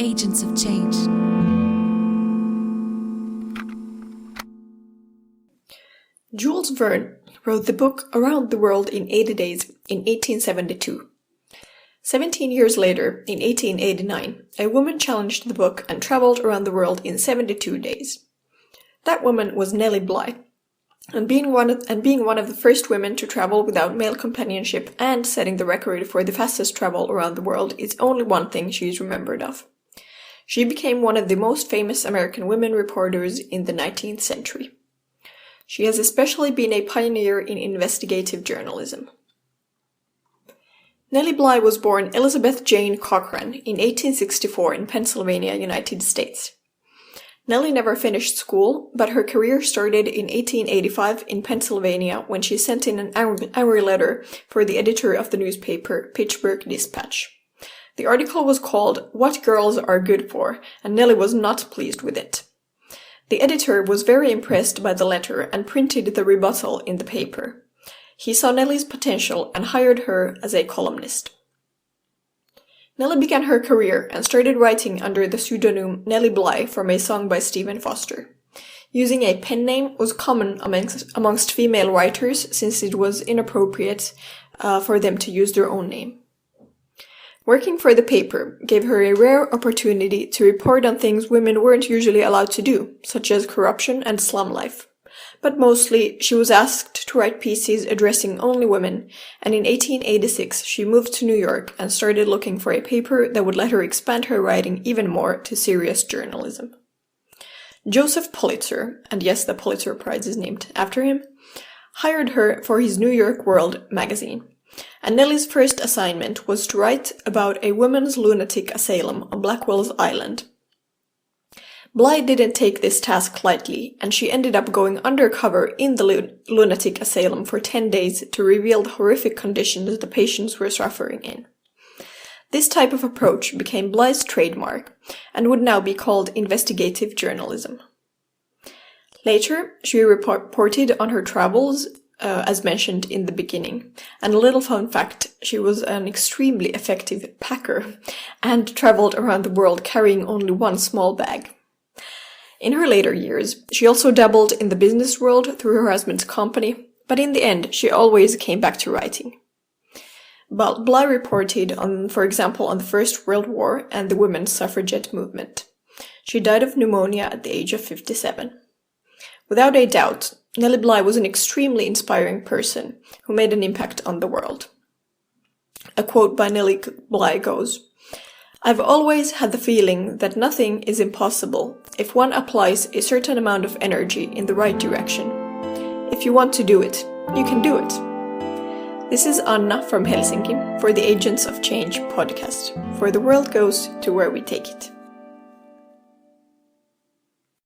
agents of change. Jules Verne wrote the book Around the World in 80 Days in 1872. 17 years later, in 1889, a woman challenged the book and traveled around the world in 72 days. That woman was Nellie Bly, and being one of the first women to travel without male companionship and setting the record for the fastest travel around the world is only one thing she is remembered of. She became one of the most famous American women reporters in the 19th century. She has especially been a pioneer in investigative journalism. Nellie Bly was born Elizabeth Jane Cochran in 1864 in Pennsylvania, United States. Nellie never finished school, but her career started in 1885 in Pennsylvania when she sent in an angry letter for the editor of the newspaper Pittsburgh Dispatch. The article was called "What Girls Are Good For," and Nellie was not pleased with it. The editor was very impressed by the letter and printed the rebuttal in the paper. He saw Nellie's potential and hired her as a columnist. Nellie began her career and started writing under the pseudonym Nellie Bly from a song by Stephen Foster. Using a pen name was common amongst female writers since it was inappropriate for them to use their own name. Working for the paper gave her a rare opportunity to report on things women weren't usually allowed to do, such as corruption and slum life. But mostly, she was asked to write pieces addressing only women, and in 1886 she moved to New York and started looking for a paper that would let her expand her writing even more to serious journalism. Joseph Pulitzer, and yes, the Pulitzer Prize is named after him, hired her for his New York World magazine. And Nellie's first assignment was to write about a women's lunatic asylum on Blackwell's Island. Bly didn't take this task lightly, and she ended up going undercover in the lunatic asylum for 10 days to reveal the horrific conditions the patients were suffering in. This type of approach became Bly's trademark, and would now be called investigative journalism. Later, she reported on her travels, as mentioned in the beginning. And a little fun fact, she was an extremely effective packer and traveled around the world carrying only one small bag. In her later years, she also dabbled in the business world through her husband's company, but in the end, she always came back to writing. Bly reported on, for example, on the First World War and the women's suffragette movement. She died of pneumonia at the age of 57. Without a doubt, Nellie Bly was an extremely inspiring person who made an impact on the world. A quote by Nellie Bly goes, "I've always had the feeling that nothing is impossible if one applies a certain amount of energy in the right direction. If you want to do it, you can do it." This is Anna from Helsinki for the Agents of Change podcast, for the world goes to where we take it.